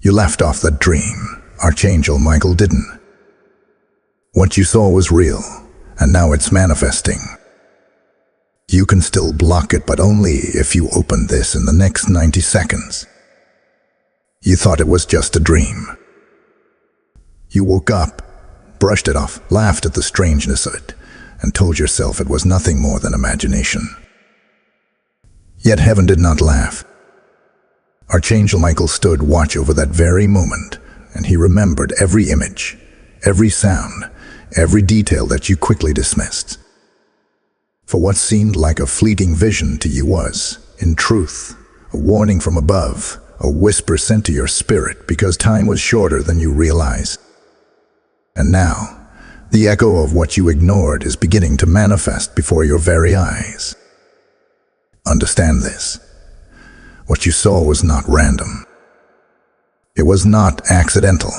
You laughed off that dream. Archangel Michael didn't. What you saw was real, and now it's manifesting. You can still block it, but only if you open this in the next 90 seconds. You thought it was just a dream. You woke up, brushed it off, laughed at the strangeness of it, and told yourself it was nothing more than imagination. Yet heaven did not laugh. Archangel Michael stood watch over that very moment, and he remembered every image, every sound, every detail that you quickly dismissed. For what seemed like a fleeting vision to you was, in truth, a warning from above, a whisper sent to your spirit because time was shorter than you realized. And now, the echo of what you ignored is beginning to manifest before your very eyes. Understand this. What you saw was not random. It was not accidental.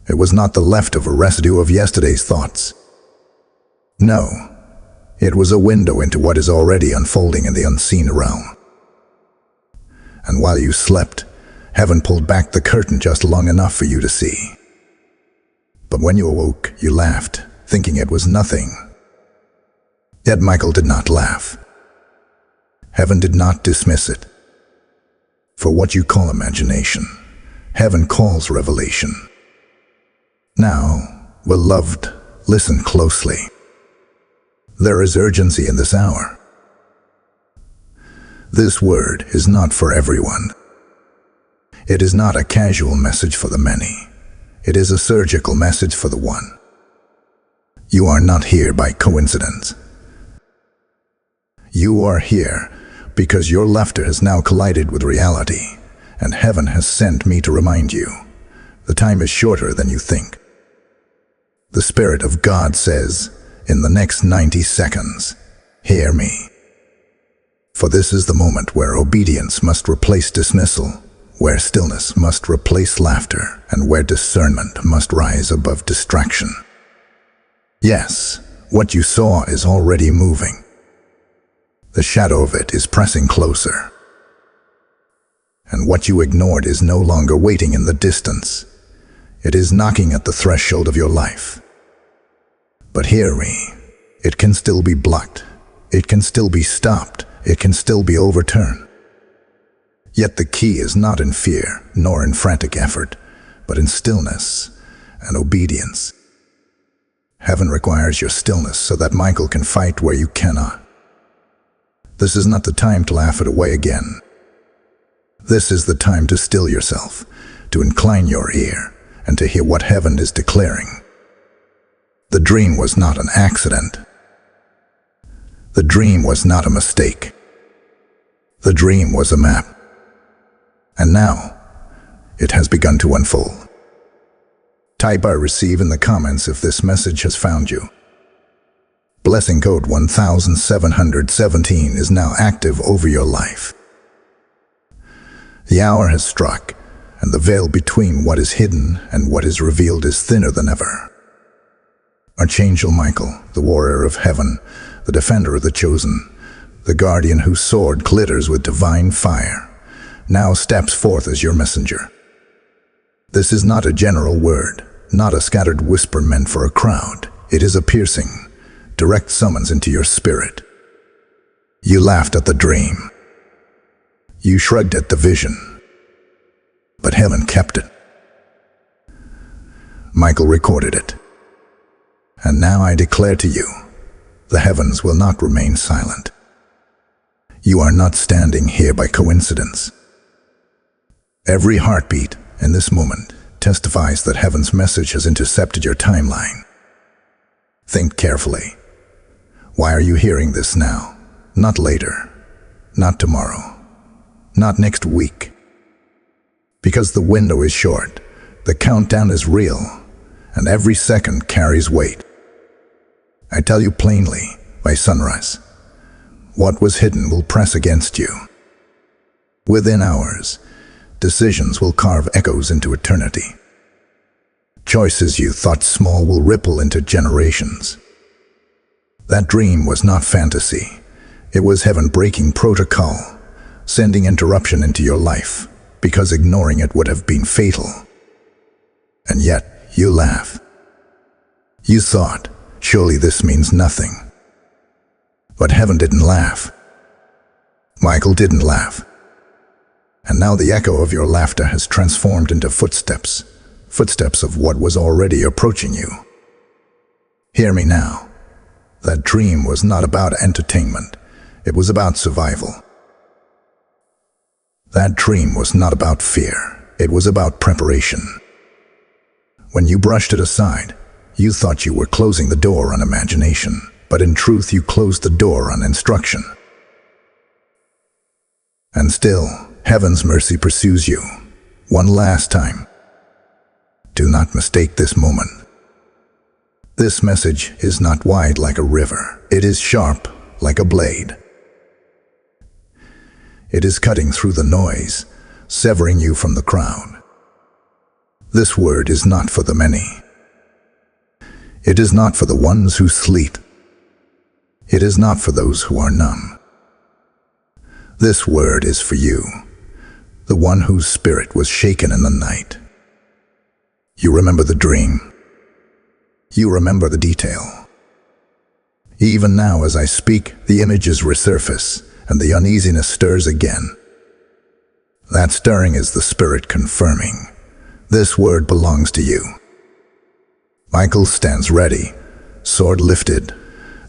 It was not the leftover residue of yesterday's thoughts. No, it was a window into what is already unfolding in the unseen realm. And while you slept, heaven pulled back the curtain just long enough for you to see. But when you awoke, you laughed, thinking it was nothing. Yet Michael did not laugh. Heaven did not dismiss it. For what you call imagination, heaven calls revelation. Now, beloved, listen closely. There is urgency in this hour. This word is not for everyone. It is not a casual message for the many. It is a surgical message for the one. You are not here by coincidence. You are here because your laughter has now collided with reality, and heaven has sent me to remind you. The time is shorter than you think. The Spirit of God says, in the next 90 seconds, hear me. For this is the moment where obedience must replace dismissal, where stillness must replace laughter, and where discernment must rise above distraction. Yes, what you saw is already moving. The shadow of it is pressing closer. And what you ignored is no longer waiting in the distance. It is knocking at the threshold of your life. But hear me, it can still be blocked. It can still be stopped. It can still be overturned. Yet the key is not in fear, nor in frantic effort, but in stillness and obedience. Heaven requires your stillness so that Michael can fight where you cannot. This is not the time to laugh it away again. This is the time to still yourself, to incline your ear, and to hear what heaven is declaring. The dream was not an accident. The dream was not a mistake. The dream was a map. And now, it has begun to unfold. Type I receive in the comments if this message has found you. Blessing code 1717 is now active over your life. The hour has struck, and the veil between what is hidden and what is revealed is thinner than ever. Archangel Michael, the warrior of heaven, the defender of the chosen, the guardian whose sword glitters with divine fire, now steps forth as your messenger. This is not a general word, not a scattered whisper meant for a crowd. It is a piercing, direct summons into your spirit. You laughed at the dream. You shrugged at the vision. But heaven kept it. Michael recorded it. And now I declare to you, the heavens will not remain silent. You are not standing here by coincidence. Every heartbeat in this moment testifies that heaven's message has intercepted your timeline. Think carefully. Why are you hearing this now? Not later, not tomorrow, not next week. Because the window is short, the countdown is real, and every second carries weight. I tell you plainly, by sunrise, what was hidden will press against you. Within hours, decisions will carve echoes into eternity. Choices you thought small will ripple into generations. That dream was not fantasy. It was heaven breaking protocol, sending interruption into your life, because ignoring it would have been fatal. And yet, you laugh. You thought, surely this means nothing. But heaven didn't laugh. Michael didn't laugh. And now the echo of your laughter has transformed into footsteps, footsteps of what was already approaching you. Hear me now. That dream was not about entertainment. It was about survival. That dream was not about fear. It was about preparation. When you brushed it aside, you thought you were closing the door on imagination, but in truth you closed the door on instruction. And still, heaven's mercy pursues you. One last time. Do not mistake this moment. This message is not wide like a river. It is sharp like a blade. It is cutting through the noise, severing you from the crowd. This word is not for the many. It is not for the ones who sleep. It is not for those who are numb. This word is for you, the one whose spirit was shaken in the night. You remember the dream. You remember the detail. Even now as I speak, the images resurface, and the uneasiness stirs again. That stirring is the Spirit confirming. This word belongs to you. Michael stands ready, sword lifted,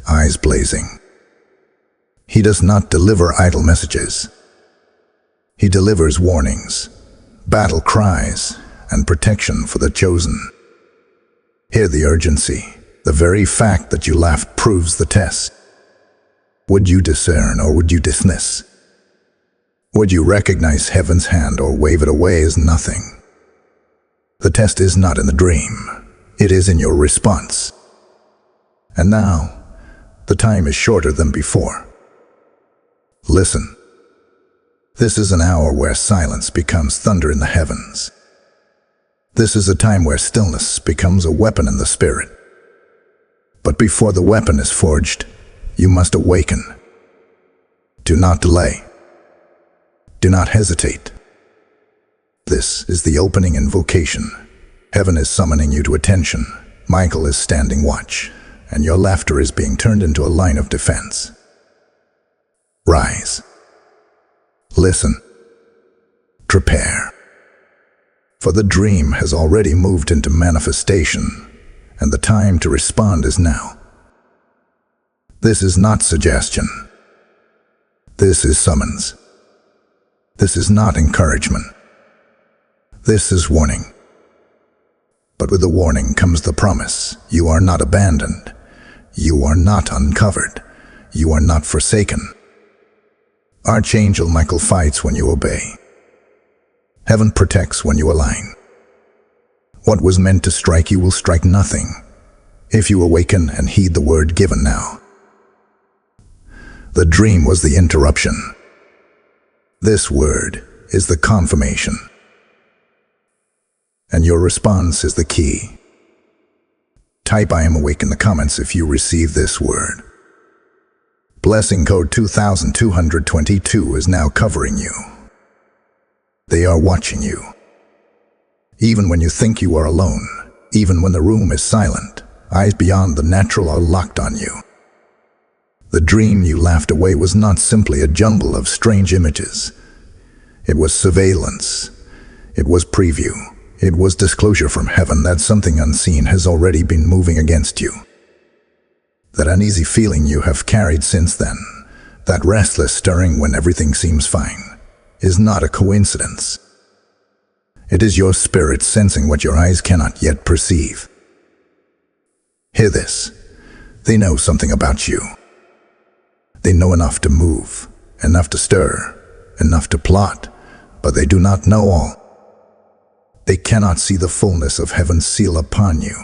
eyes blazing. He does not deliver idle messages. He delivers warnings, battle cries, and protection for the chosen. Hear the urgency. The very fact that you laughed proves the test. Would you discern or would you dismiss? Would you recognize heaven's hand or wave it away as nothing? The test is not in the dream. It is in your response. And now, the time is shorter than before. Listen. This is an hour where silence becomes thunder in the heavens. This is a time where stillness becomes a weapon in the spirit. But before the weapon is forged, you must awaken. Do not delay. Do not hesitate. This is the opening invocation. Heaven is summoning you to attention. Michael is standing watch, and your laughter is being turned into a line of defense. Rise. Listen. Prepare. For the dream has already moved into manifestation, and the time to respond is now. This is not suggestion. This is summons. This is not encouragement. This is warning. But with the warning comes the promise. You are not abandoned. You are not uncovered. You are not forsaken. Archangel Michael fights when you obey. Heaven protects when you align. What was meant to strike you will strike nothing, if you awaken and heed the word given now. The dream was the interruption. This word is the confirmation. And your response is the key. Type "I am awake" in the comments if you receive this word. Blessing code 2222 is now covering you. They are watching you. Even when you think you are alone, even when the room is silent, eyes beyond the natural are locked on you. The dream you laughed away was not simply a jumble of strange images. It was surveillance. It was preview. It was disclosure from heaven that something unseen has already been moving against you. That uneasy feeling you have carried since then, that restless stirring when everything seems fine, is not a coincidence. It is your spirit sensing what your eyes cannot yet perceive. Hear this. They know something about you. They know enough to move, enough to stir, enough to plot, but they do not know all. They cannot see the fullness of heaven's seal upon you.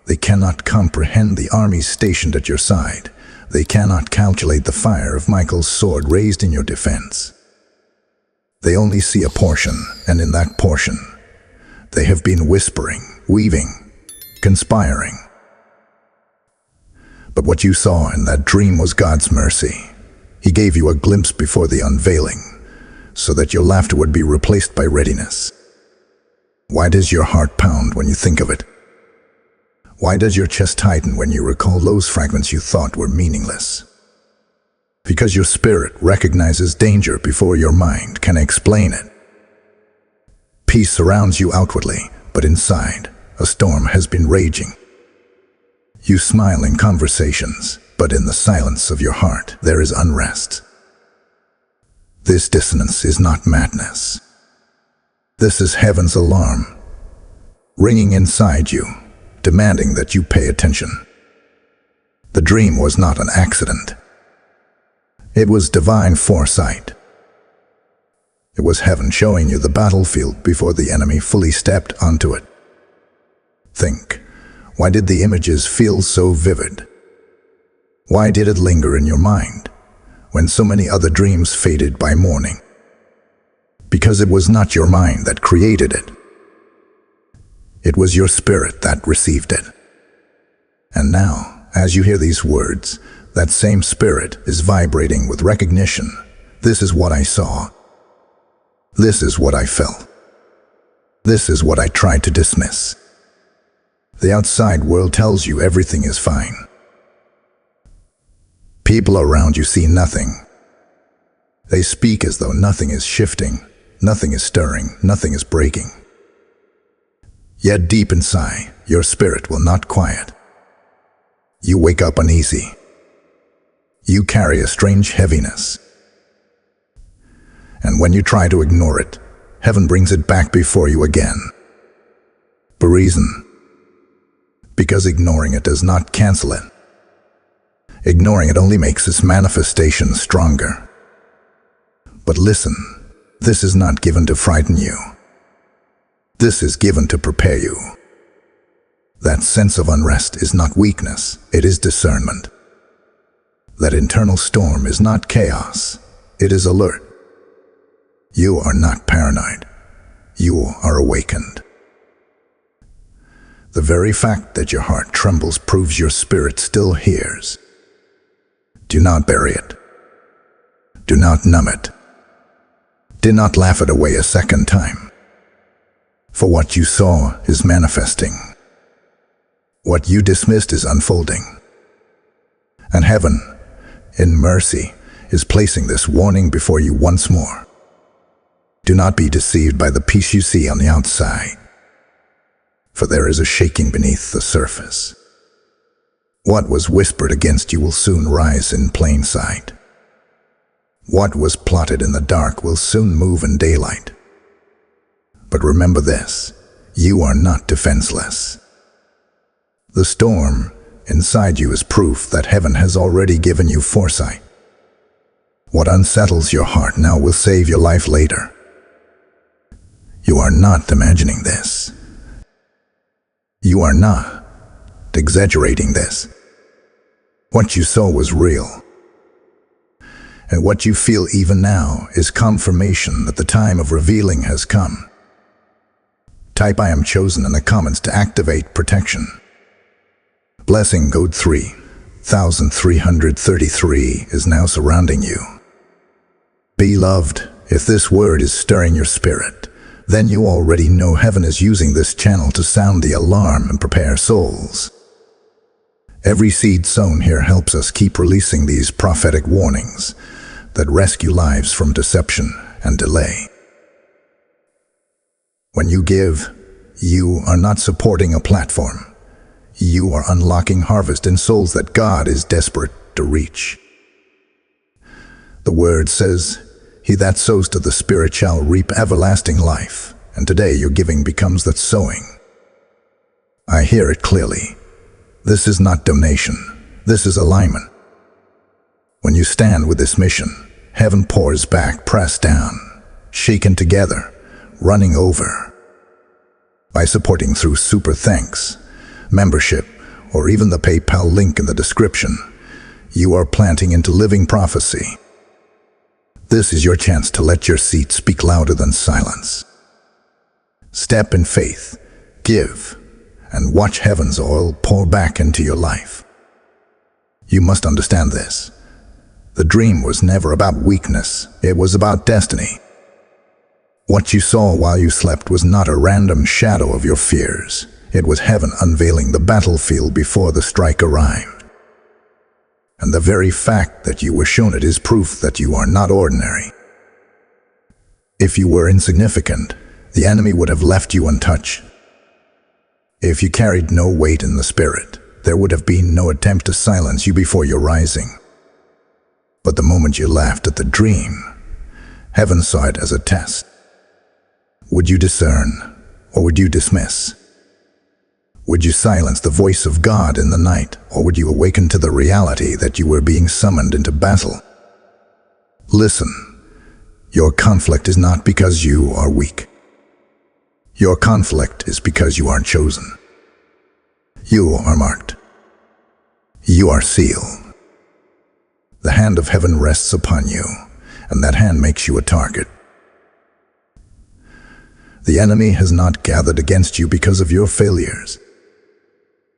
They cannot comprehend the armies stationed at your side. They cannot calculate the fire of Michael's sword raised in your defense. They only see a portion, and in that portion, they have been whispering, weaving, conspiring. But what you saw in that dream was God's mercy. He gave you a glimpse before the unveiling, so that your laughter would be replaced by readiness. Why does your heart pound when you think of it? Why does your chest tighten when you recall those fragments you thought were meaningless? Because your spirit recognizes danger before your mind can explain it. Peace surrounds you outwardly, but inside, a storm has been raging. You smile in conversations, but in the silence of your heart, there is unrest. This dissonance is not madness. This is heaven's alarm, ringing inside you, demanding that you pay attention. The dream was not an accident. It was divine foresight. It was heaven showing you the battlefield before the enemy fully stepped onto it. Think, why did the images feel so vivid? Why did it linger in your mind when so many other dreams faded by morning? Because it was not your mind that created it. It was your spirit that received it. And now, as you hear these words, that same spirit is vibrating with recognition. This is what I saw. This is what I felt. This is what I tried to dismiss. The outside world tells you everything is fine. People around you see nothing. They speak as though nothing is shifting, nothing is stirring, nothing is breaking. Yet deep inside, your spirit will not quiet. You wake up uneasy. You carry a strange heaviness. And when you try to ignore it, heaven brings it back before you again. For reason. Because ignoring it does not cancel it. Ignoring it only makes its manifestation stronger. But listen, this is not given to frighten you. This is given to prepare you. That sense of unrest is not weakness, it is discernment. That internal storm is not chaos, it is alert. You are not paranoid, you are awakened. The very fact that your heart trembles proves your spirit still hears. Do not bury it. Do not numb it. Do not laugh it away a second time. For what you saw is manifesting. What you dismissed is unfolding. And heaven, in mercy, is placing this warning before you once more. Do not be deceived by the peace you see on the outside, for there is a shaking beneath the surface. What was whispered against you will soon rise in plain sight. What was plotted in the dark will soon move in daylight. But remember this, you are not defenseless. The storm inside you is proof that heaven has already given you foresight. What unsettles your heart now will save your life later. You are not imagining this. You are not exaggerating this. What you saw was real. And what you feel even now is confirmation that the time of revealing has come. Type I am chosen in the comments to activate protection. Blessing code 3333 is now surrounding you. Beloved, if this word is stirring your spirit, then you already know heaven is using this channel to sound the alarm and prepare souls. Every seed sown here helps us keep releasing these prophetic warnings that rescue lives from deception and delay. When you give, you are not supporting a platform. You are unlocking harvest in souls that God is desperate to reach. The word says, "He that sows to the Spirit shall reap everlasting life," and today your giving becomes that sowing. I hear it clearly. This is not donation, this is alignment. When you stand with this mission, heaven pours back, pressed down, shaken together, running over. By supporting through super thanks, membership, or even the PayPal link in the description, you are planting into living prophecy. This is your chance to let your seed speak louder than silence. Step in faith, give, and watch heaven's oil pour back into your life. You must understand this. The dream was never about weakness, it was about destiny. What you saw while you slept was not a random shadow of your fears. It was heaven unveiling the battlefield before the strike arrived. And the very fact that you were shown it is proof that you are not ordinary. If you were insignificant, the enemy would have left you untouched. If you carried no weight in the spirit, there would have been no attempt to silence you before your rising. But the moment you laughed at the dream, heaven saw it as a test. Would you discern, or would you dismiss? Would you silence the voice of God in the night, or would you awaken to the reality that you were being summoned into battle? Listen, your conflict is not because you are weak. Your conflict is because you are chosen. You are marked. You are sealed. The hand of heaven rests upon you, and that hand makes you a target. The enemy has not gathered against you because of your failures.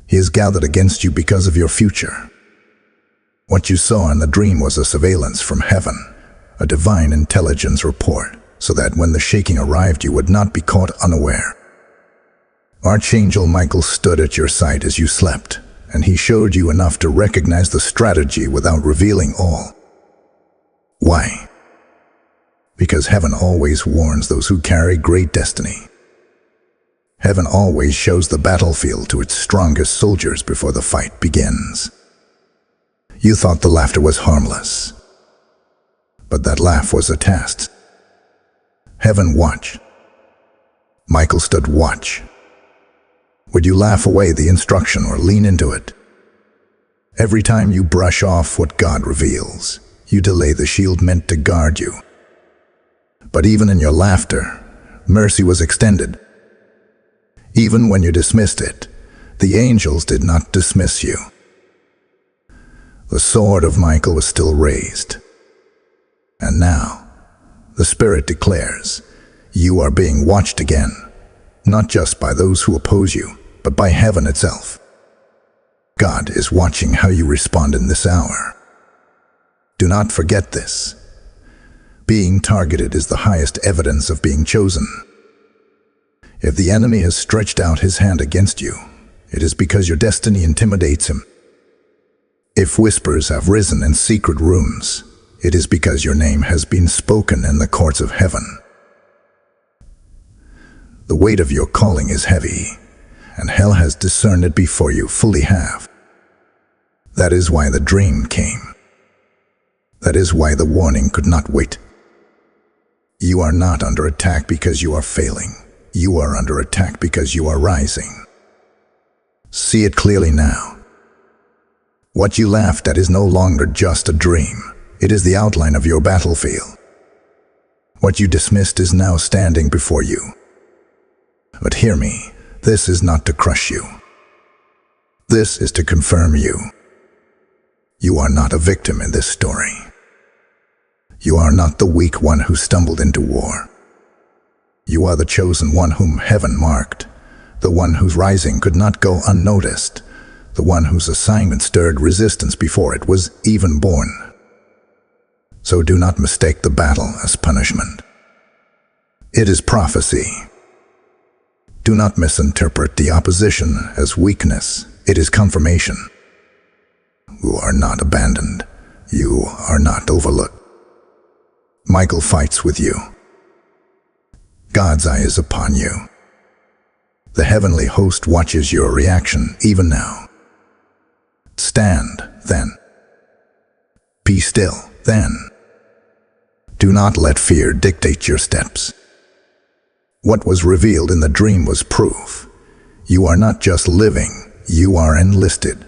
He has gathered against you because of your future. What you saw in the dream was a surveillance from heaven, a divine intelligence report, so that when the shaking arrived you would not be caught unaware. Archangel Michael stood at your side as you slept, and he showed you enough to recognize the strategy without revealing all. Why? Because heaven always warns those who carry great destiny. Heaven always shows the battlefield to its strongest soldiers before the fight begins. You thought the laughter was harmless, but that laugh was a test. Heaven watched. Michael stood watch. Would you laugh away the instruction or lean into it? Every time you brush off what God reveals, you delay the shield meant to guard you. But even in your laughter, mercy was extended. Even when you dismissed it, the angels did not dismiss you. The sword of Michael was still raised. And now, the Spirit declares, you are being watched again, not just by those who oppose you, but by heaven itself. God is watching how you respond in this hour. Do not forget this. Being targeted is the highest evidence of being chosen. If the enemy has stretched out his hand against you, it is because your destiny intimidates him. If whispers have risen in secret rooms, it is because your name has been spoken in the courts of heaven. The weight of your calling is heavy, and hell has discerned it before you fully have. That is why the dream came. That is why the warning could not wait. You are not under attack because you are failing. You are under attack because you are rising. See it clearly now. What you laughed at is no longer just a dream. It is the outline of your battlefield. What you dismissed is now standing before you. But hear me, this is not to crush you. This is to confirm you. You are not a victim in this story. You are not the weak one who stumbled into war. You are the chosen one whom heaven marked, the one whose rising could not go unnoticed, the one whose assignment stirred resistance before it was even born. So do not mistake the battle as punishment. It is prophecy. Do not misinterpret the opposition as weakness. It is confirmation. You are not abandoned. You are not overlooked. Michael fights with you. God's eye is upon you. The heavenly host watches your reaction even now. Stand, then. Be still, then. Do not let fear dictate your steps. What was revealed in the dream was proof. You are not just living, you are enlisted.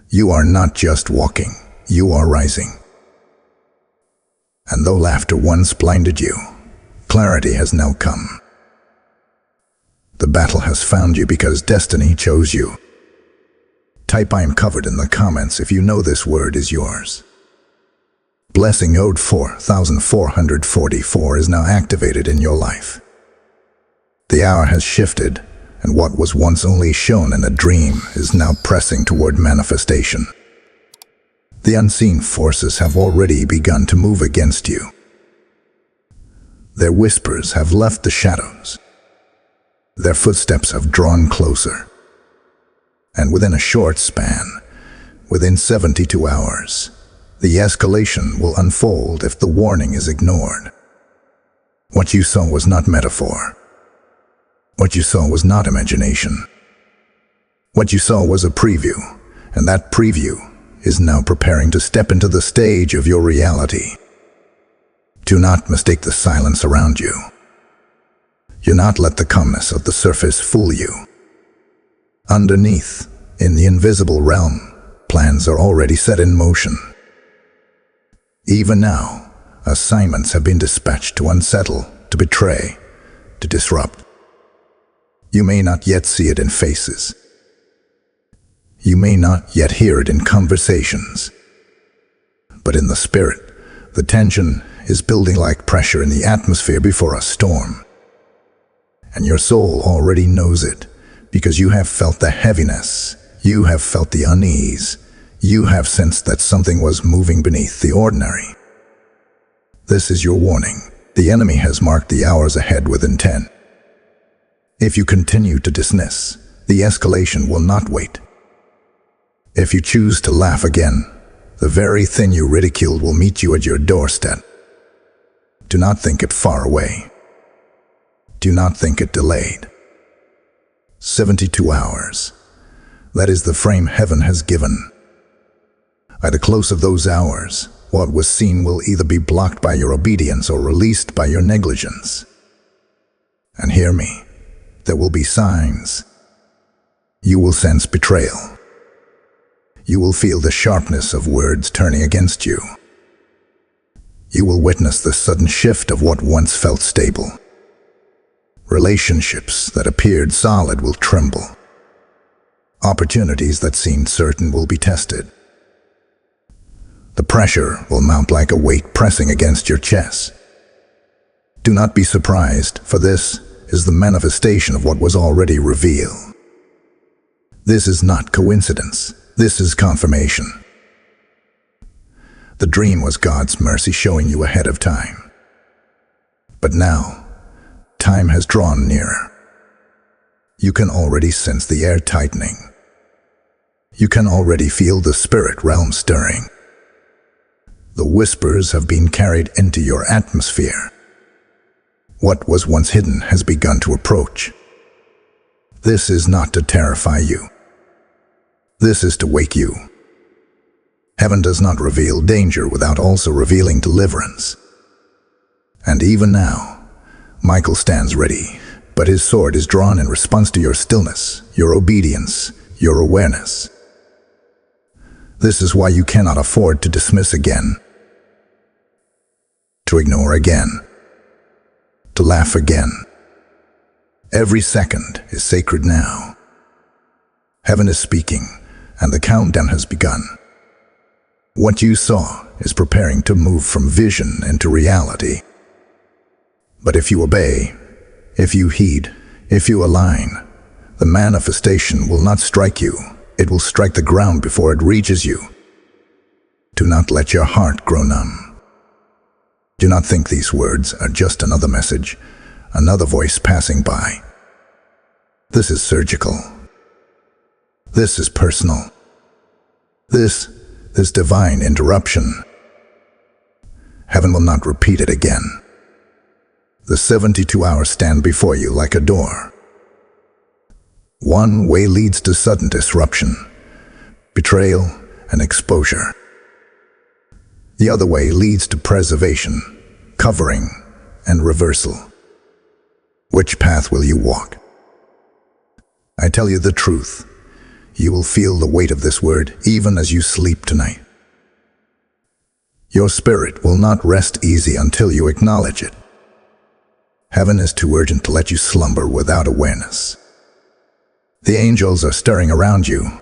You are not just walking, you are rising. And though laughter once blinded you, clarity has now come. The battle has found you because destiny chose you. Type "I am covered" in the comments if you know this word is yours. Blessing Ode 4444 is now activated in your life. The hour has shifted, and what was once only shown in a dream is now pressing toward manifestation. The unseen forces have already begun to move against you. Their whispers have left the shadows. Their footsteps have drawn closer. And within a short span, within 72 hours, the escalation will unfold if the warning is ignored. What you saw was not metaphor. What you saw was not imagination. What you saw was a preview, and that preview is now preparing to step into the stage of your reality. Do not mistake the silence around you. Do not let the calmness of the surface fool you. Underneath, in the invisible realm, plans are already set in motion. Even now, assignments have been dispatched to unsettle, to betray, to disrupt. You may not yet see it in faces. You may not yet hear it in conversations. But in the spirit, the tension is building like pressure in the atmosphere before a storm. And your soul already knows it, because you have felt the heaviness, you have felt the unease, you have sensed that something was moving beneath the ordinary. This is your warning. The enemy has marked the hours ahead with intent. If you continue to dismiss, the escalation will not wait. If you choose to laugh again, the very thing you ridiculed will meet you at your doorstep. Do not think it far away. Do not think it delayed. 72 hours. That is the frame heaven has given. At the close of those hours, what was seen will either be blocked by your obedience or released by your negligence. And hear me, there will be signs. You will sense betrayal. You will feel the sharpness of words turning against you. You will witness the sudden shift of what once felt stable. Relationships that appeared solid will tremble. Opportunities that seemed certain will be tested. The pressure will mount like a weight pressing against your chest. Do not be surprised, for this is the manifestation of what was already revealed. This is not coincidence. This is confirmation. The dream was God's mercy showing you ahead of time. But now, time has drawn nearer. You can already sense the air tightening. You can already feel the spirit realm stirring. The whispers have been carried into your atmosphere. What was once hidden has begun to approach. This is not to terrify you. This is to wake you. Heaven does not reveal danger without also revealing deliverance. And even now, Michael stands ready, but his sword is drawn in response to your stillness, your obedience, your awareness. This is why you cannot afford to dismiss again, to ignore again, to laugh again. Every second is sacred now. Heaven is speaking, and the countdown has begun. What you saw is preparing to move from vision into reality. But if you obey, if you heed, if you align, the manifestation will not strike you. It will strike the ground before it reaches you. Do not let your heart grow numb. Do not think these words are just another message, another voice passing by. This is surgical. This is personal. This divine interruption. Heaven will not repeat it again. The 72 hours stand before you like a door. One way leads to sudden disruption, betrayal, and exposure. The other way leads to preservation, covering, and reversal. Which path will you walk? I tell you the truth. You will feel the weight of this word even as you sleep tonight. Your spirit will not rest easy until you acknowledge it. Heaven is too urgent to let you slumber without awareness. The angels are stirring around you.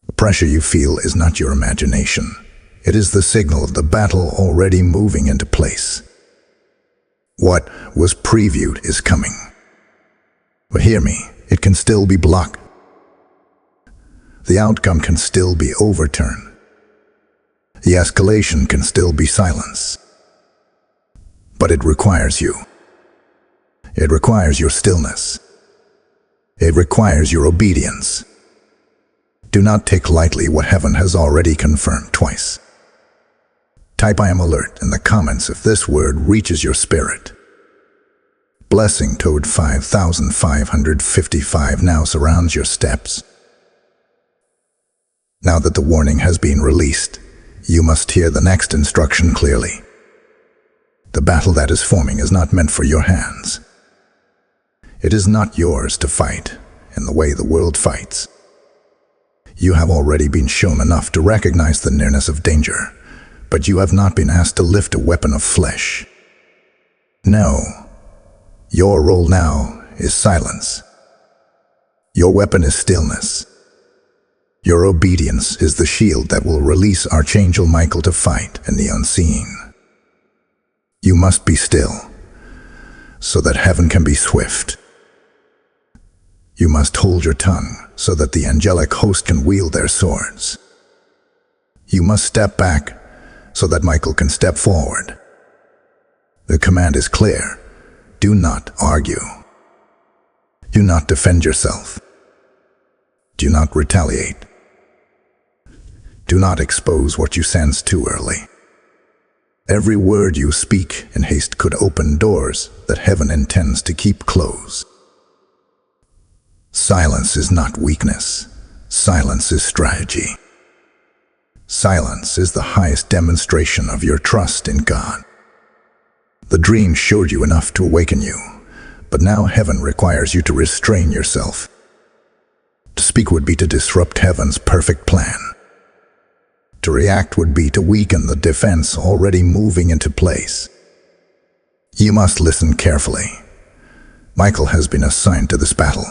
The pressure you feel is not your imagination. It is the signal of the battle already moving into place. What was previewed is coming. But hear me, it can still be blocked. The outcome can still be overturned. The escalation can still be silenced. But it requires you. It requires your stillness. It requires your obedience. Do not take lightly what heaven has already confirmed twice. Type "I am alert" in the comments if this word reaches your spirit. Blessing Toad 5555 now surrounds your steps. Now that the warning has been released, you must hear the next instruction clearly. The battle that is forming is not meant for your hands. It is not yours to fight in the way the world fights. You have already been shown enough to recognize the nearness of danger, but you have not been asked to lift a weapon of flesh. No, your role now is silence. Your weapon is stillness. Your obedience is the shield that will release Archangel Michael to fight in the unseen. You must be still, so that heaven can be swift. You must hold your tongue, so that the angelic host can wield their swords. You must step back, so that Michael can step forward. The command is clear. Do not argue. Do not defend yourself. Do not retaliate. Do not expose what you sense too early. Every word you speak in haste could open doors that heaven intends to keep closed. Silence is not weakness. Silence is strategy. Silence is the highest demonstration of your trust in God. The dream showed you enough to awaken you, but now heaven requires you to restrain yourself. To speak would be to disrupt heaven's perfect plan. To react would be to weaken the defense already moving into place. You must listen carefully. Michael has been assigned to this battle.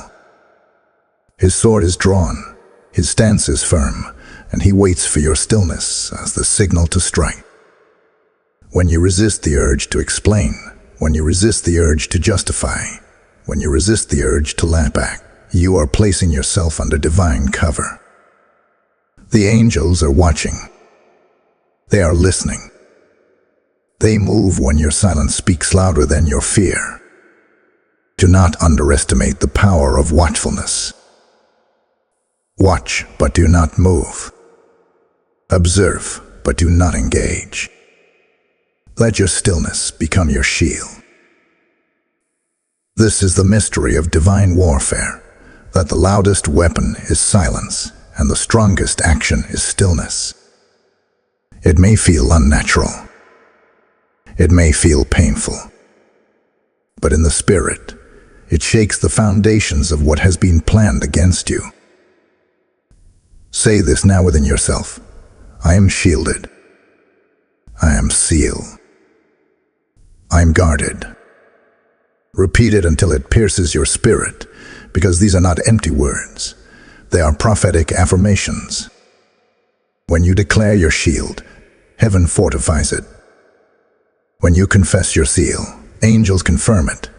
His sword is drawn, his stance is firm, and he waits for your stillness as the signal to strike. When you resist the urge to explain, when you resist the urge to justify, when you resist the urge to laugh back, you are placing yourself under divine cover. The angels are watching. They are listening. They move when your silence speaks louder than your fear. Do not underestimate the power of watchfulness. Watch, but do not move. Observe, but do not engage. Let your stillness become your shield. This is the mystery of divine warfare, that the loudest weapon is silence and the strongest action is stillness. It may feel unnatural. It may feel painful. But in the spirit, it shakes the foundations of what has been planned against you. Say this now within yourself. I am shielded. I am sealed. I am guarded. Repeat it until it pierces your spirit, because these are not empty words. They are prophetic affirmations. When you declare your shield, heaven fortifies it. When you confess your seal, angels confirm it.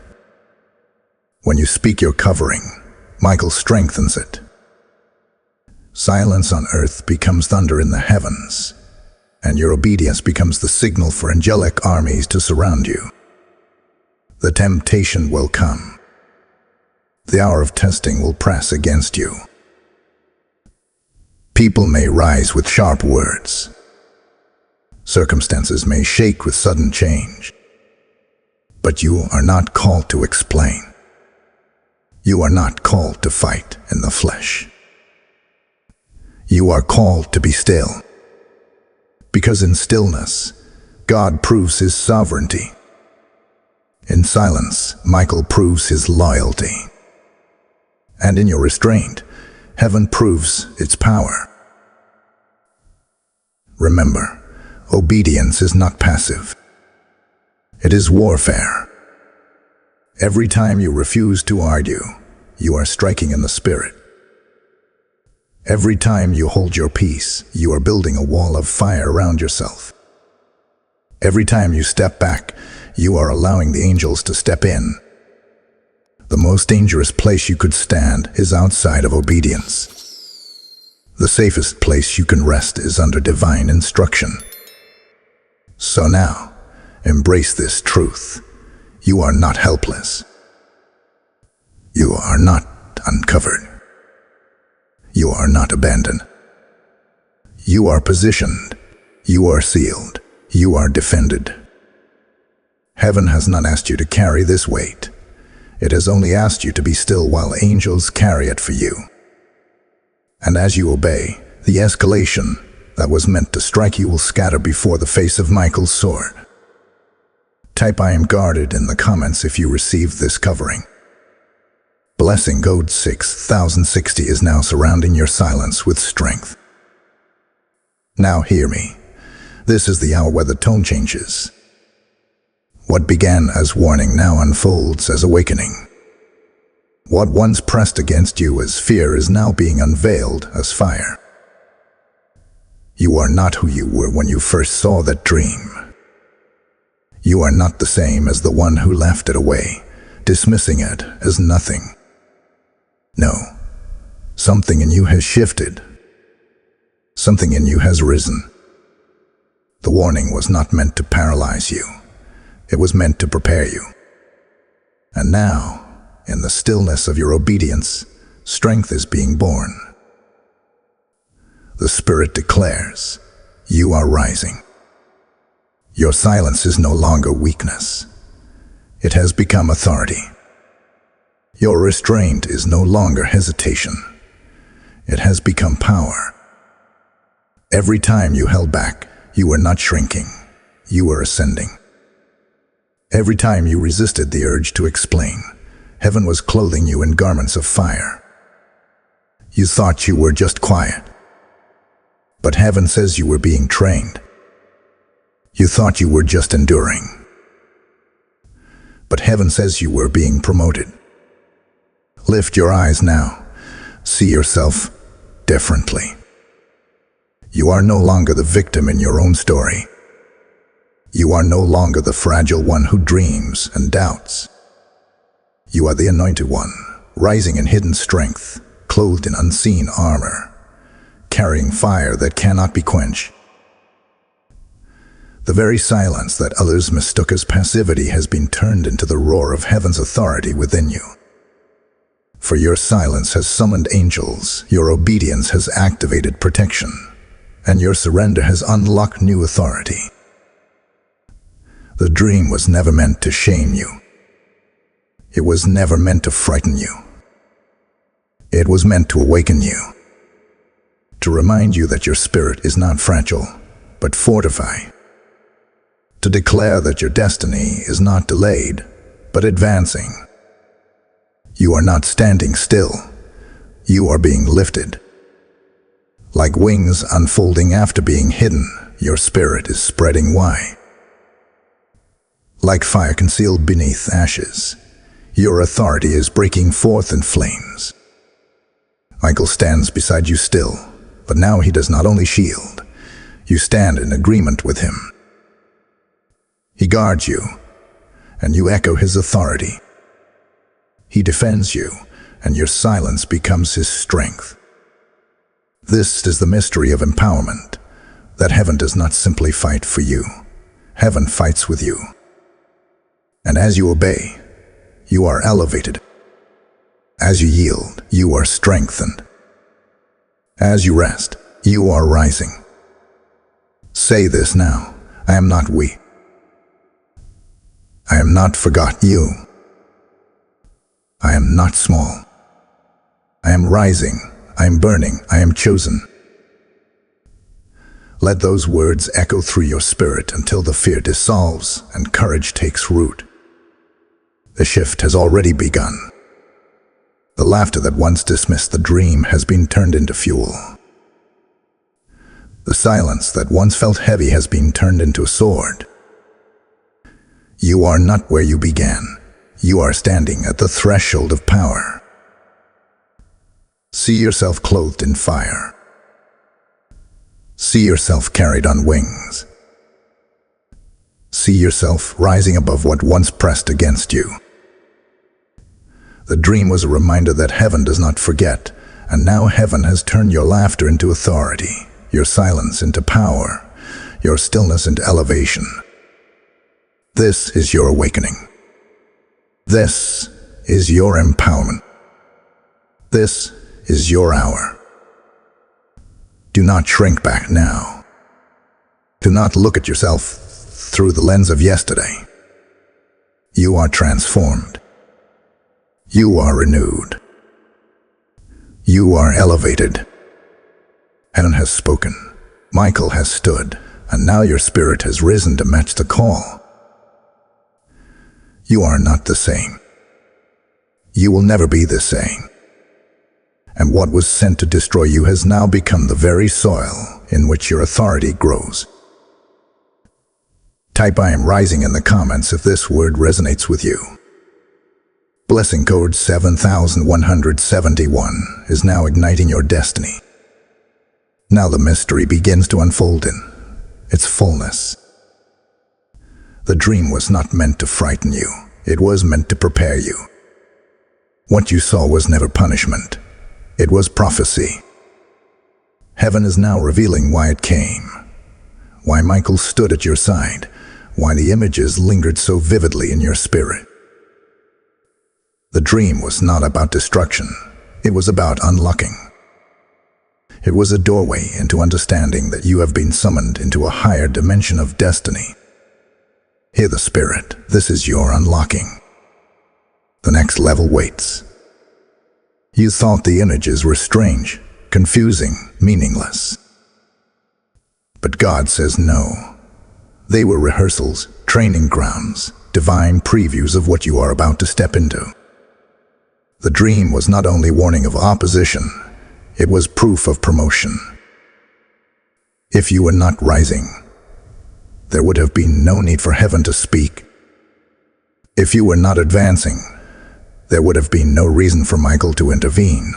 When you speak your covering, Michael strengthens it. Silence on earth becomes thunder in the heavens, and your obedience becomes the signal for angelic armies to surround you. The temptation will come. The hour of testing will press against you. People may rise with sharp words. Circumstances may shake with sudden change. But you are not called to explain. You are not called to fight in the flesh. You are called to be still. Because in stillness, God proves his sovereignty. In silence, Michael proves his loyalty. And in your restraint, heaven proves its power. Remember, obedience is not passive. It is warfare. Every time you refuse to argue, you are striking in the spirit. Every time you hold your peace, you are building a wall of fire around yourself. Every time you step back, you are allowing the angels to step in. The most dangerous place you could stand is outside of obedience. The safest place you can rest is under divine instruction. So now, Embrace this truth. You are not helpless. You are not uncovered. You are not abandoned. You are positioned. You are sealed. You are defended. Heaven has not asked you to carry this weight. It has only asked you to be still while angels carry it for you. And as you obey, the escalation that was meant to strike you will scatter before the face of Michael's sword. Type "I am guarded" in the comments if you receive this covering. Blessing code 6060 is now surrounding your silence with strength. Now hear me. This is the hour where the tone changes. What began as warning now unfolds as awakening. What once pressed against you as fear is now being unveiled as fire. You are not who you were when you first saw that dream. You are not the same as the one who laughed it away, dismissing it as nothing. No, something in you has shifted. Something in you has risen. The warning was not meant to paralyze you. It was meant to prepare you. And now, in the stillness of your obedience, strength is being born. The Spirit declares, you are rising. Your silence is no longer weakness. It has become authority. Your restraint is no longer hesitation. It has become power. Every time you held back, you were not shrinking. You were ascending. Every time you resisted the urge to explain, heaven was clothing you in garments of fire. You thought you were just quiet, but heaven says you were being trained. You thought you were just enduring, but heaven says you were being promoted. Lift your eyes now. See yourself differently. You are no longer the victim in your own story. You are no longer the fragile one who dreams and doubts. You are the anointed one, rising in hidden strength, clothed in unseen armor, carrying fire that cannot be quenched. The very silence that others mistook as passivity has been turned into the roar of heaven's authority within you. For your silence has summoned angels, your obedience has activated protection, and your surrender has unlocked new authority. The dream was never meant to shame you. It was never meant to frighten you. It was meant to awaken you, to remind you that your spirit is not fragile, but fortified, to declare that your destiny is not delayed, but advancing. You are not standing still. You are being lifted. Like wings unfolding after being hidden, your spirit is spreading wide. Like fire concealed beneath ashes, your authority is breaking forth in flames. Michael stands beside you still, but now he does not only shield. You stand in agreement with him. He guards you, and you echo his authority. He defends you, and your silence becomes his strength. This is the mystery of empowerment, that heaven does not simply fight for you. Heaven fights with you. And as you obey, you are elevated. As you yield, you are strengthened. As you rest, you are rising. Say this now: I am not weak. I am not forgot you. I am not small. I am rising. I am burning. I am chosen. Let those words echo through your spirit until the fear dissolves and courage takes root. The shift has already begun. The laughter that once dismissed the dream has been turned into fuel. The silence that once felt heavy has been turned into a sword. You are not where you began. You are standing at the threshold of power. See yourself clothed in fire. See yourself carried on wings. See yourself rising above what once pressed against you. The dream was a reminder that heaven does not forget, and now heaven has turned your laughter into authority, your silence into power, your stillness into elevation. This is your awakening. This is your empowerment. This is your hour. Do not shrink back now. Do not look at yourself through the lens of yesterday. You are transformed. You are renewed. You are elevated. Heaven has spoken. Michael has stood, and now your spirit has risen to match the call. You are not the same. You will never be the same. And what was sent to destroy you has now become the very soil in which your authority grows. Type "I am rising" in the comments if this word resonates with you. Blessing code 7171 is now igniting your destiny. Now the mystery begins to unfold in its fullness. The dream was not meant to frighten you. It was meant to prepare you. What you saw was never punishment. It was prophecy. Heaven is now revealing why it came, why Michael stood at your side, why the images lingered so vividly in your spirit. The dream was not about destruction. It was about unlocking. It was a doorway into understanding that you have been summoned into a higher dimension of destiny. Hear the Spirit. This is your unlocking. The next level waits. You thought the images were strange, confusing, meaningless. But God says no. They were rehearsals, training grounds, divine previews of what you are about to step into. The dream was not only warning of opposition, it was proof of promotion. If you were not rising, there would have been no need for heaven to speak. If you were not advancing, there would have been no reason for Michael to intervene.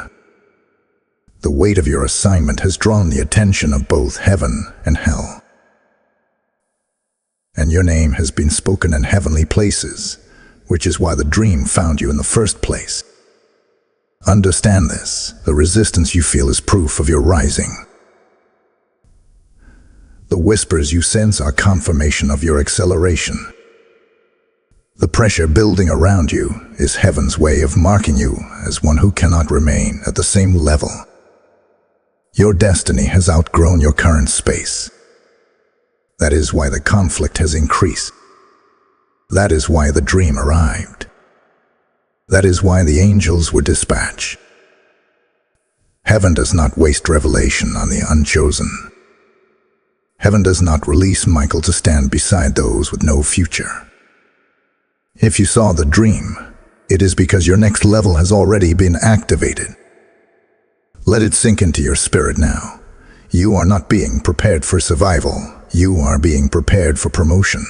The weight of your assignment has drawn the attention of both heaven and hell. And your name has been spoken in heavenly places, which is why the dream found you in the first place. Understand this. The resistance you feel is proof of your rising. The whispers you sense are confirmation of your acceleration. The pressure building around you is heaven's way of marking you as one who cannot remain at the same level. Your destiny has outgrown your current space. That is why the conflict has increased. That is why the dream arrived. That is why the angels were dispatched. Heaven does not waste revelation on the unchosen. Heaven does not release Michael to stand beside those with no future. If you saw the dream, it is because your next level has already been activated. Let it sink into your spirit now. You are not being prepared for survival. You are being prepared for promotion.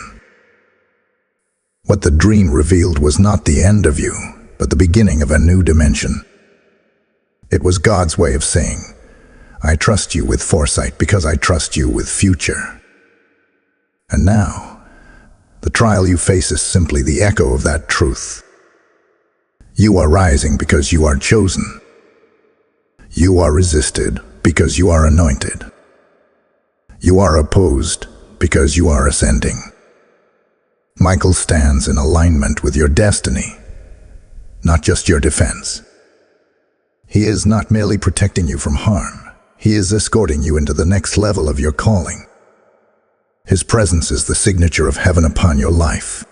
What the dream revealed was not the end of you, but the beginning of a new dimension. It was God's way of saying, I trust you with foresight because I trust you with future. And now, the trial you face is simply the echo of that truth. You are rising because you are chosen. You are resisted because you are anointed. You are opposed because you are ascending. Michael stands in alignment with your destiny, not just your defense. He is not merely protecting you from harm. He is escorting you into the next level of your calling. His presence is the signature of heaven upon your life.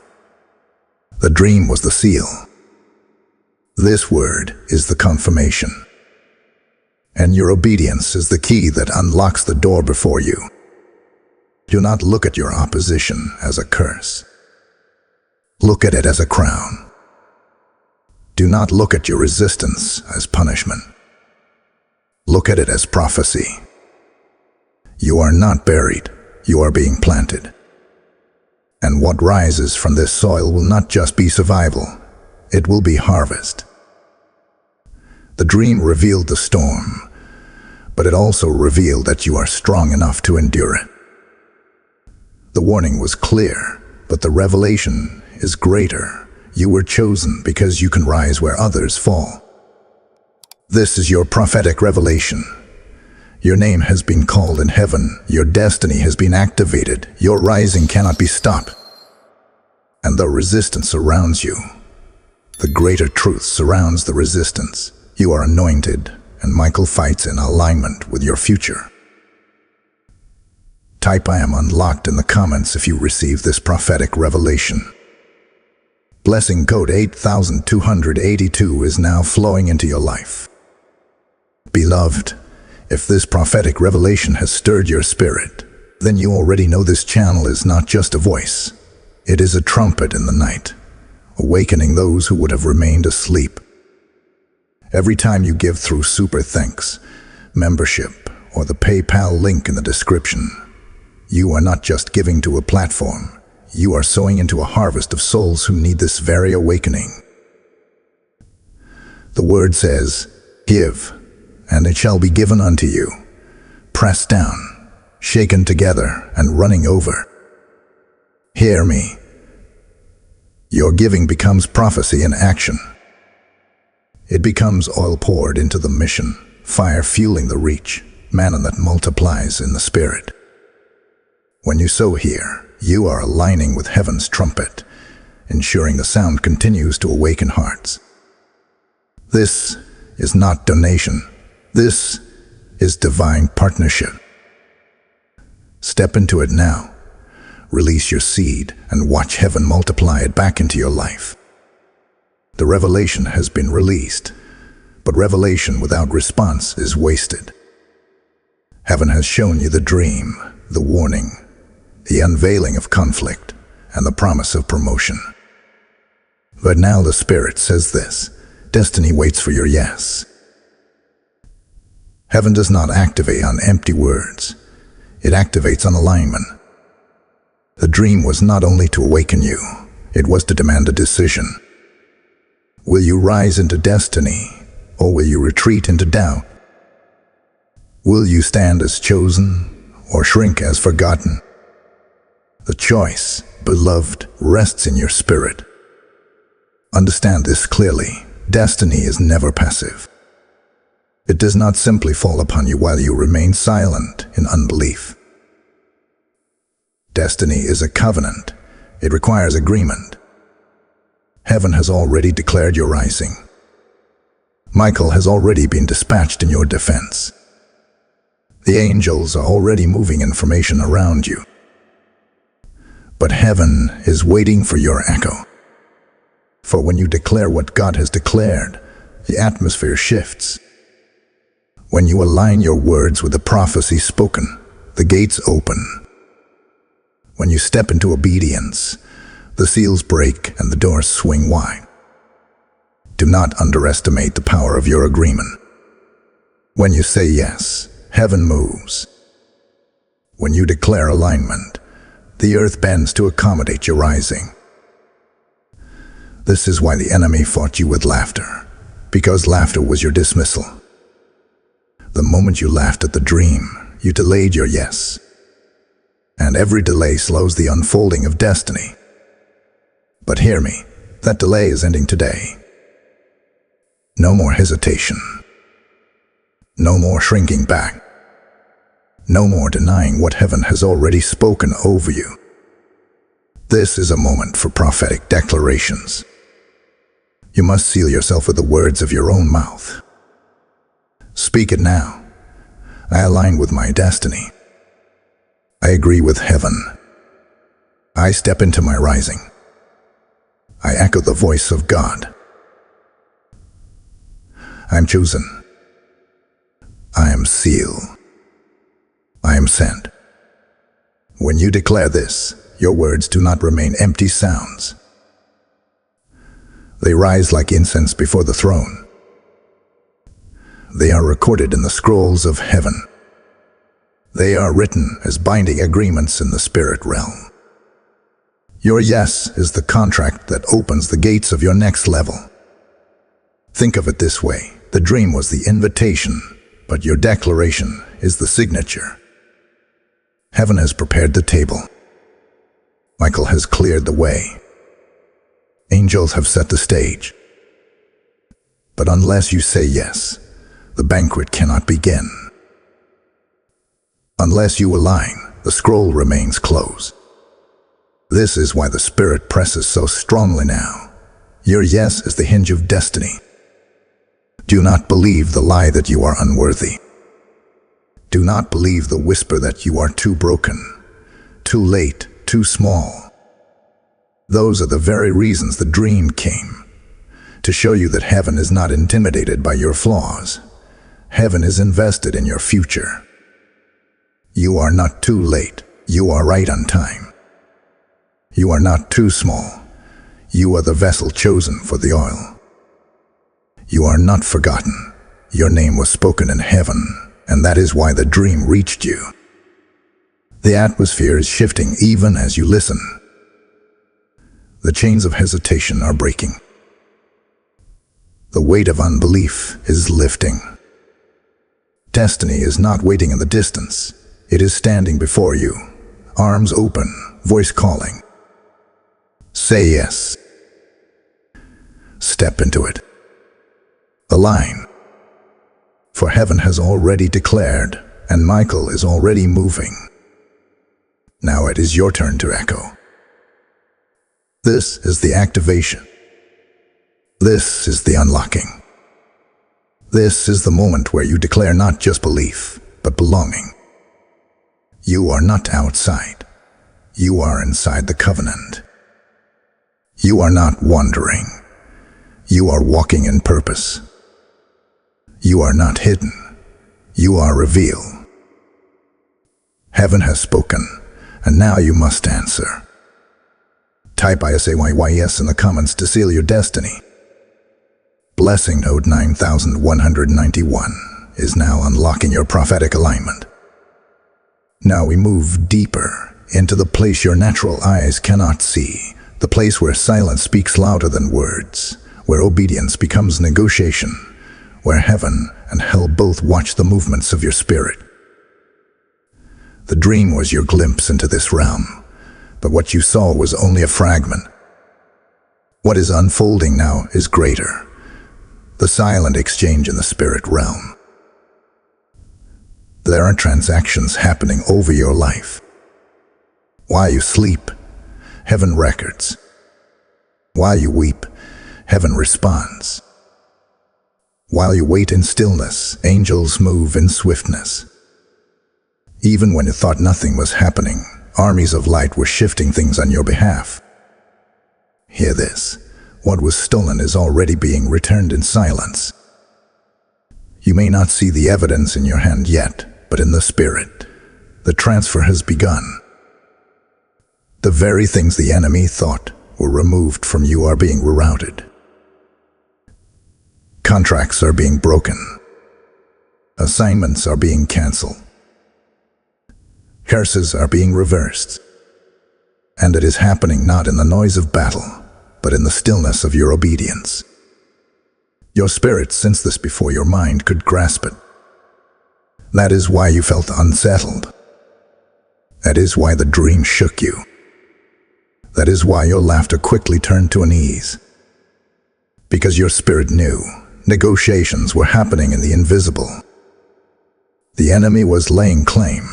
The dream was the seal. This word is the confirmation. And your obedience is the key that unlocks the door before you. Do not look at your opposition as a curse. Look at it as a crown. Do not look at your resistance as punishment. Look at it as prophecy. You are not buried, you are being planted. And what rises from this soil will not just be survival, it will be harvest. The dream revealed the storm, but it also revealed that you are strong enough to endure it. The warning was clear, but the revelation is greater. You were chosen because you can rise where others fall. This is your prophetic revelation. Your name has been called in heaven. Your destiny has been activated. Your rising cannot be stopped. And the resistance surrounds you. The greater truth surrounds the resistance. You are anointed, and Michael fights in alignment with your future. Type "I am unlocked" in the comments if you receive this prophetic revelation. Blessing code 8282 is now flowing into your life. Beloved, if this prophetic revelation has stirred your spirit, then you already know this channel is not just a voice. It is a trumpet in the night, awakening those who would have remained asleep. Every time you give through Super Thanks, membership, or the PayPal link in the description, you are not just giving to a platform. You are sowing into a harvest of souls who need this very awakening. The word says, "Give, and it shall be given unto you, pressed down, shaken together, and running over." Hear me. Your giving becomes prophecy in action. It becomes oil poured into the mission, fire fueling the reach, manna that multiplies in the spirit. When you sow here, you are aligning with heaven's trumpet, ensuring the sound continues to awaken hearts. This is not donation. This is divine partnership. Step into it now. Release your seed and watch heaven multiply it back into your life. The revelation has been released, but revelation without response is wasted. Heaven has shown you the dream, the warning, the unveiling of conflict, and the promise of promotion. But now the Spirit says this: destiny waits for your yes. Heaven does not activate on empty words. It activates on alignment. The dream was not only to awaken you, it was to demand a decision. Will you rise into destiny, or will you retreat into doubt? Will you stand as chosen, or shrink as forgotten? The choice, beloved, rests in your spirit. Understand this clearly. Destiny is never passive. It does not simply fall upon you while you remain silent in unbelief. Destiny is a covenant. It requires agreement. Heaven has already declared your rising. Michael has already been dispatched in your defense. The angels are already moving information around you. But heaven is waiting for your echo. For when you declare what God has declared, the atmosphere shifts. When you align your words with the prophecy spoken, the gates open. When you step into obedience, the seals break and the doors swing wide. Do not underestimate the power of your agreement. When you say yes, heaven moves. When you declare alignment, the earth bends to accommodate your rising. This is why the enemy fought you with laughter, because laughter was your dismissal. The moment you laughed at the dream, you delayed your yes. And every delay slows the unfolding of destiny. But hear me, that delay is ending today. No more hesitation. No more shrinking back. No more denying what heaven has already spoken over you. This is a moment for prophetic declarations. You must seal yourself with the words of your own mouth. Speak it now. I align with my destiny. I agree with heaven. I step into my rising. I echo the voice of God. I'm chosen. I am sealed. I am sent. When you declare this, your words do not remain empty sounds. They rise like incense before the throne. They are recorded in the scrolls of heaven. They are written as binding agreements in the spirit realm. Your yes is the contract that opens the gates of your next level. Think of it this way. The dream was the invitation, but your declaration is the signature. Heaven has prepared the table. Michael has cleared the way. Angels have set the stage. But unless you say yes, the banquet cannot begin. Unless you align, the scroll remains closed. This is why the Spirit presses so strongly now. Your yes is the hinge of destiny. Do not believe the lie that you are unworthy. Do not believe the whisper that you are too broken, too late, too small. Those are the very reasons the dream came, to show you that heaven is not intimidated by your flaws. Heaven is invested in your future. You are not too late. You are right on time. You are not too small. You are the vessel chosen for the oil. You are not forgotten. Your name was spoken in heaven, and that is why the dream reached you. The atmosphere is shifting even as you listen. The chains of hesitation are breaking. The weight of unbelief is lifting. Destiny is not waiting in the distance. It is standing before you, arms open, voice calling. Say yes. Step into it. Align. For heaven has already declared, and Michael is already moving. Now it is your turn to echo. This is the activation. This is the unlocking. This is the moment where you declare not just belief, but belonging. You are not outside. You are inside the covenant. You are not wandering. You are walking in purpose. You are not hidden. You are revealed. Heaven has spoken, and now you must answer. Type ISAYYS in the comments to seal your destiny. Blessing Node 9191 is now unlocking your prophetic alignment. Now we move deeper into the place your natural eyes cannot see, the place where silence speaks louder than words, where obedience becomes negotiation, where heaven and hell both watch the movements of your spirit. The dream was your glimpse into this realm, but what you saw was only a fragment. What is unfolding now is greater. The silent exchange in the spirit realm. There are transactions happening over your life. While you sleep, heaven records. While you weep, heaven responds. While you wait in stillness, angels move in swiftness. Even when you thought nothing was happening, armies of light were shifting things on your behalf. Hear this. What was stolen is already being returned in silence. You may not see the evidence in your hand yet, but in the spirit, the transfer has begun. The very things the enemy thought were removed from you are being rerouted. Contracts are being broken. Assignments are being canceled. Curses are being reversed. And it is happening not in the noise of battle, but in the stillness of your obedience. Your spirit sensed this before your mind could grasp it. That is why you felt unsettled. That is why the dream shook you. That is why your laughter quickly turned to an ease. Because your spirit knew negotiations were happening in the invisible. The enemy was laying claim,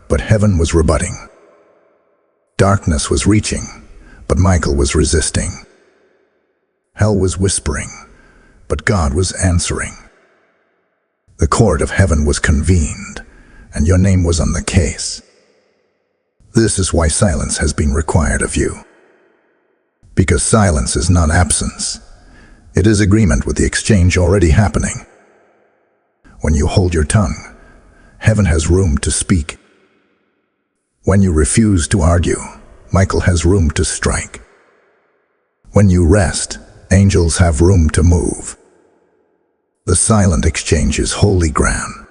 but heaven was rebutting. Darkness was reaching, but Michael was resisting. Hell was whispering, but God was answering. The court of heaven was convened, and your name was on the case. This is why silence has been required of you. Because silence is not absence. It is agreement with the exchange already happening. When you hold your tongue, heaven has room to speak. When you refuse to argue, Michael has room to strike. When you rest, angels have room to move. The silent exchange is holy ground.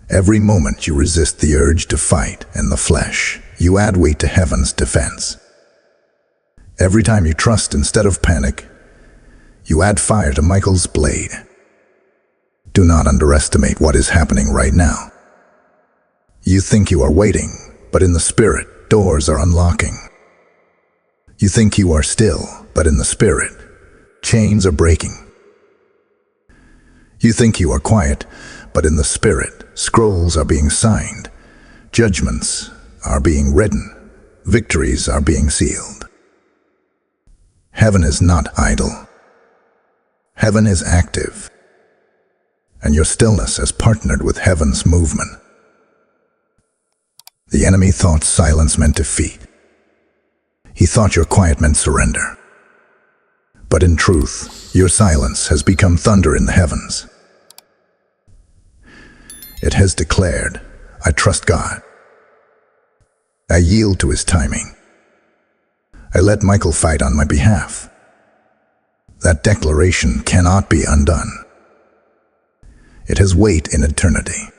Every moment you resist the urge to fight in the flesh, you add weight to heaven's defense. Every time you trust instead of panic, you add fire to Michael's blade. Do not underestimate what is happening right now. You think you are waiting, but in the spirit, doors are unlocking. You think you are still, but in the spirit, chains are breaking. You think you are quiet, but in the spirit, scrolls are being signed. Judgments are being written. victories are being sealed. Heaven is not idle. Heaven is active, and your stillness has partnered with heaven's movement. The enemy thought silence meant defeat. He thought your quiet meant surrender. But in truth, your silence has become thunder in the heavens. It has declared, I trust God. I yield to His timing. I let Michael fight on my behalf. That declaration cannot be undone. It has weight in eternity.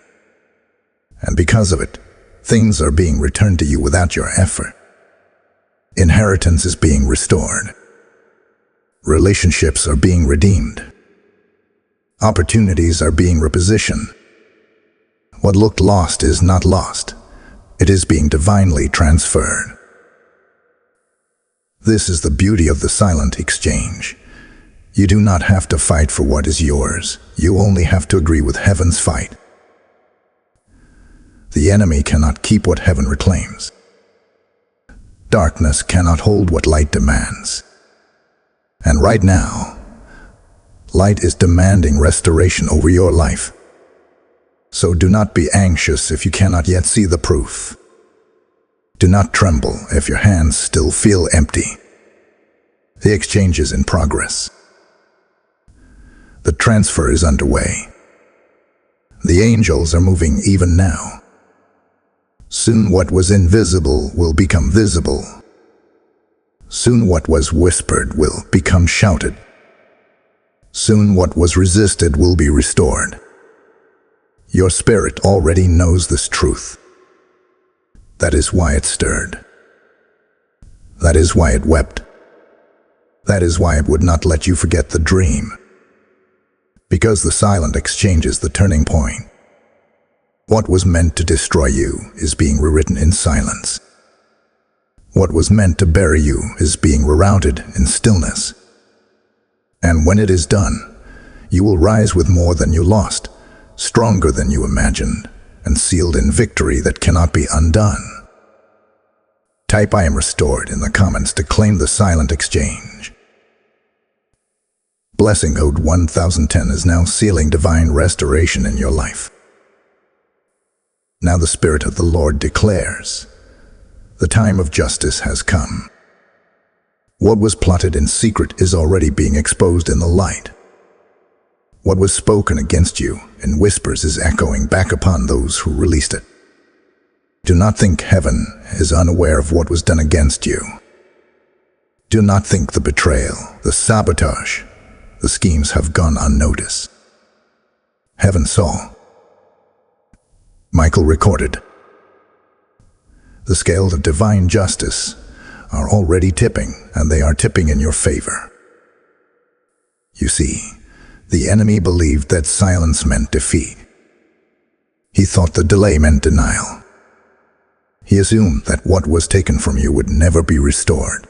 And because of it, things are being returned to you without your effort. Inheritance is being restored. Relationships are being redeemed. Opportunities are being repositioned. What looked lost is not lost. It is being divinely transferred. This is the beauty of the silent exchange. You do not have to fight for what is yours. You only have to agree with heaven's fight. The enemy cannot keep what heaven reclaims. Darkness cannot hold what light demands. And right now, light is demanding restoration over your life. So do not be anxious if you cannot yet see the proof. Do not tremble if your hands still feel empty. The exchange is in progress. The transfer is underway. The angels are moving even now. Soon what was invisible will become visible. Soon what was whispered will become shouted. Soon what was resisted will be restored. Your spirit already knows this truth. That is why it stirred. That is why it wept. That is why it would not let you forget the dream. Because the silent exchange is the turning point. What was meant to destroy you is being rewritten in silence. What was meant to bury you is being rerouted in stillness. And when it is done, you will rise with more than you lost, stronger than you imagined, and sealed in victory that cannot be undone. Type I am restored in the comments to claim the silent exchange. Blessing Code 1010 is now sealing divine restoration in your life. Now the Spirit of the Lord declares, the time of justice has come. What was plotted in secret is already being exposed in the light. What was spoken against you in whispers is echoing back upon those who released it. Do not think heaven is unaware of what was done against you. Do not think the betrayal, the sabotage, the schemes have gone unnoticed. Heaven saw. Michael recorded. The scales of divine justice are already tipping, and they are tipping in your favor. You see, the enemy believed that silence meant defeat. He thought the delay meant denial. He assumed that what was taken from you would never be restored.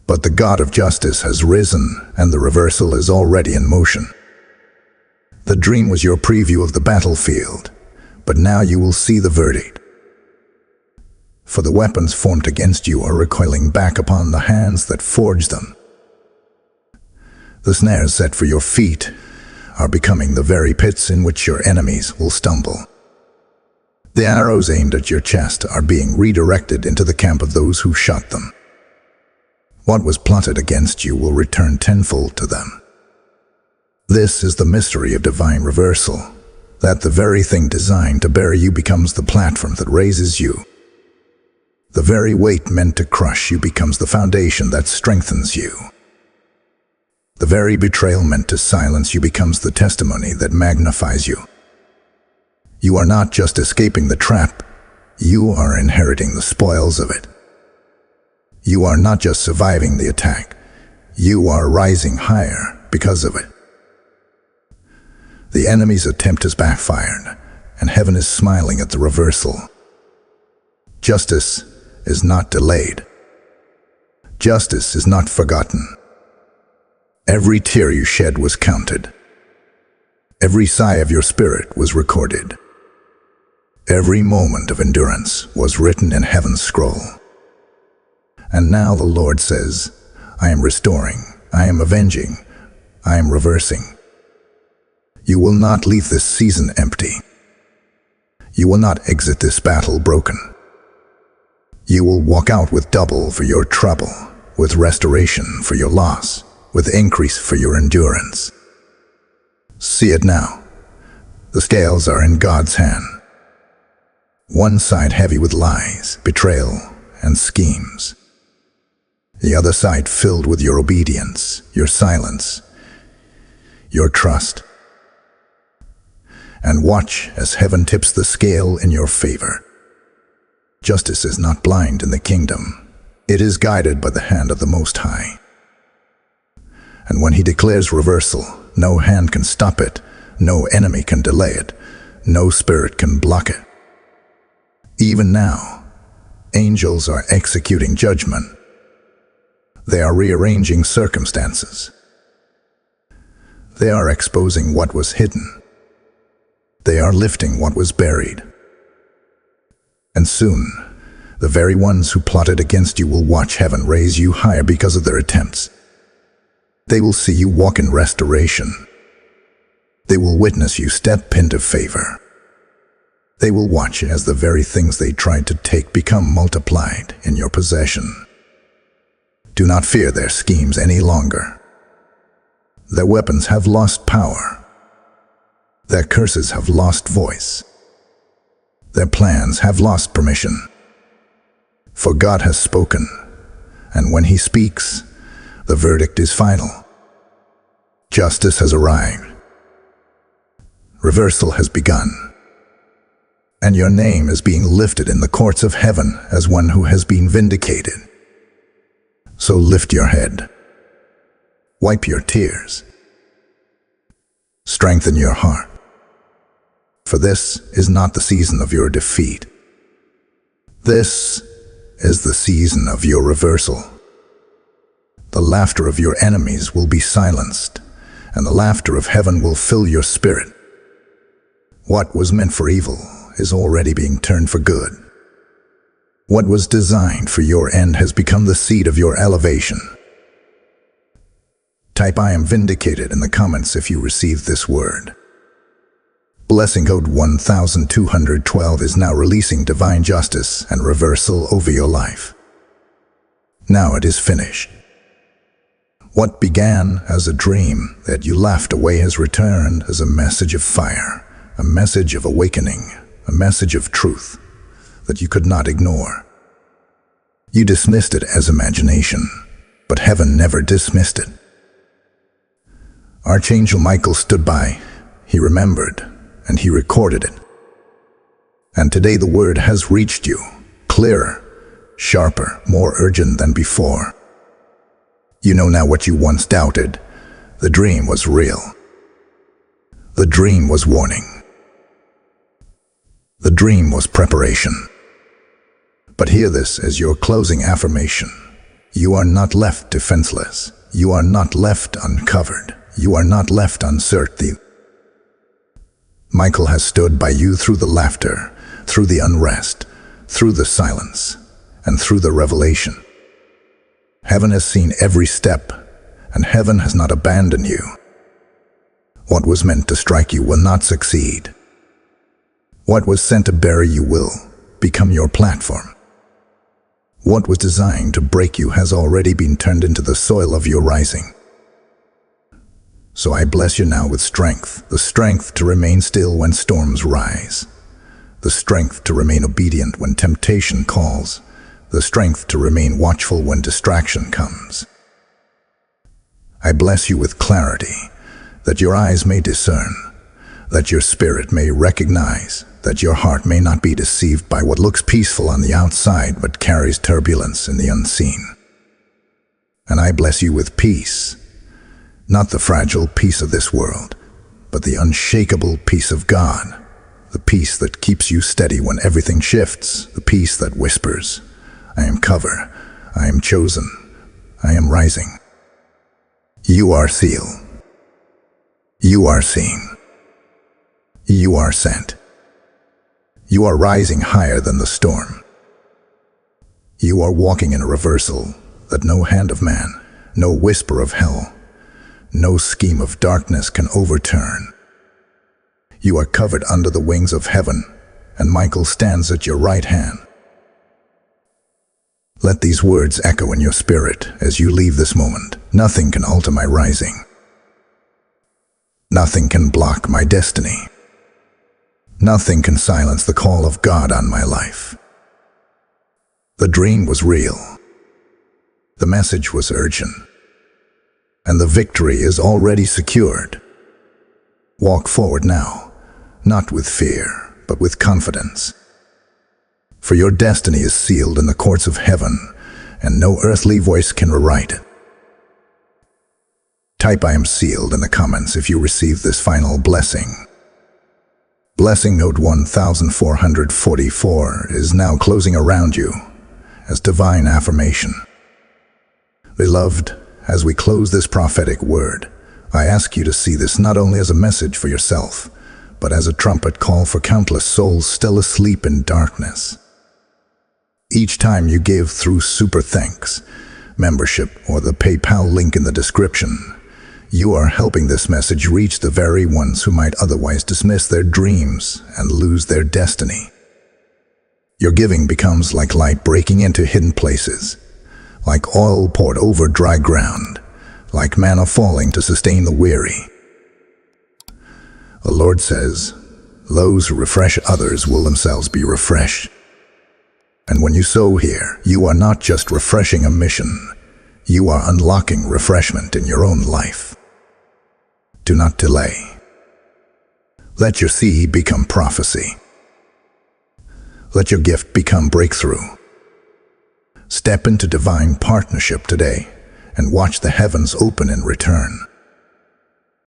But the God of justice has risen, and the reversal is already in motion. The dream was your preview of the battlefield, but now you will see the verdict. For the weapons formed against you are recoiling back upon the hands that forged them. The snares set for your feet are becoming the very pits in which your enemies will stumble. The arrows aimed at your chest are being redirected into the camp of those who shot them. What was plotted against you will return tenfold to them. This is the mystery of divine reversal, that the very thing designed to bury you becomes the platform that raises you. The very weight meant to crush you becomes the foundation that strengthens you. The very betrayal meant to silence you becomes the testimony that magnifies you. You are not just escaping the trap, you are inheriting the spoils of it. You are not just surviving the attack, you are rising higher because of it. The enemy's attempt has backfired, and heaven is smiling at the reversal. Justice is not delayed. Justice is not forgotten. Every tear you shed was counted. Every sigh of your spirit was recorded. Every moment of endurance was written in heaven's scroll. And now the Lord says, I am restoring, I am avenging, I am reversing. You will not leave this season empty. You will not exit this battle broken. You will walk out with double for your trouble, with restoration for your loss, with increase for your endurance. See it now. The scales are in God's hand. One side heavy with lies, betrayal, and schemes. The other side filled with your obedience, your silence, your trust. And watch as heaven tips the scale in your favor. Justice is not blind in the kingdom. It is guided by the hand of the Most High. And when he declares reversal, no hand can stop it, no enemy can delay it, no spirit can block it. Even now, angels are executing judgment. They are rearranging circumstances. They are exposing what was hidden. They are lifting what was buried. And soon, the very ones who plotted against you will watch heaven raise you higher because of their attempts. They will see you walk in restoration. They will witness you step into favor. They will watch as the very things they tried to take become multiplied in your possession. Do not fear their schemes any longer. Their weapons have lost power. Their curses have lost voice. Their plans have lost permission. For God has spoken, and when he speaks, the verdict is final. Justice has arrived. Reversal has begun. And your name is being lifted in the courts of heaven as one who has been vindicated. So lift your head. Wipe your tears. Strengthen your heart. For this is not the season of your defeat. This is the season of your reversal. The laughter of your enemies will be silenced, and the laughter of heaven will fill your spirit. What was meant for evil is already being turned for good. What was designed for your end has become the seed of your elevation. Type I am vindicated in the comments if you receive this word. Blessing code 1212 is now releasing divine justice and reversal over your life. Now it is finished. What began as a dream that you laughed away has returned as a message of fire, a message of awakening, a message of truth that you could not ignore. You dismissed it as imagination, but heaven never dismissed it. Archangel Michael stood by, he remembered, and he recorded it. And today the word has reached you, clearer, sharper, more urgent than before. You know now what you once doubted. The dream was real. The dream was warning. The dream was preparation. But hear this as your closing affirmation. You are not left defenseless. You are not left uncovered. You are not left uncertain. Michael has stood by you through the laughter, through the unrest, through the silence, and through the revelation. Heaven has seen every step, and heaven has not abandoned you. What was meant to strike you will not succeed. What was sent to bury you will become your platform. What was designed to break you has already been turned into the soil of your rising. So I bless you now with strength, the strength to remain still when storms rise, the strength to remain obedient when temptation calls, the strength to remain watchful when distraction comes. I bless you with clarity, that your eyes may discern, that your spirit may recognize, that your heart may not be deceived by what looks peaceful on the outside but carries turbulence in the unseen. And I bless you with peace, not the fragile peace of this world, but the unshakable peace of God, the peace that keeps you steady when everything shifts, the peace that whispers, I am covered, I am chosen, I am rising. You are sealed. You are seen. You are sent. You are rising higher than the storm. You are walking in a reversal that no hand of man, no whisper of hell, no scheme of darkness can overturn. You are covered under the wings of heaven, and Michael stands at your right hand. Let these words echo in your spirit as you leave this moment. Nothing can alter my rising. Nothing can block my destiny. Nothing can silence the call of God on my life. The dream was real. The message was urgent. And the victory is already secured. Walk forward now, not with fear, but with confidence. For your destiny is sealed in the courts of heaven, and no earthly voice can rewrite it. Type "I am sealed" in the comments if you receive this final blessing. Blessing note 1444 is now closing around you as divine affirmation. Beloved, as we close this prophetic word, I ask you to see this not only as a message for yourself, but as a trumpet call for countless souls still asleep in darkness. Each time you give through Super Thanks, membership, or the PayPal link in the description, you are helping this message reach the very ones who might otherwise dismiss their dreams and lose their destiny. Your giving becomes like light breaking into hidden places, like oil poured over dry ground, like manna falling to sustain the weary. The Lord says, "Those who refresh others will themselves be refreshed." And when you sow here, you are not just refreshing a mission, you are unlocking refreshment in your own life. Do not delay. Let your seed become prophecy. Let your gift become breakthrough. Step into divine partnership today and watch the heavens open in return.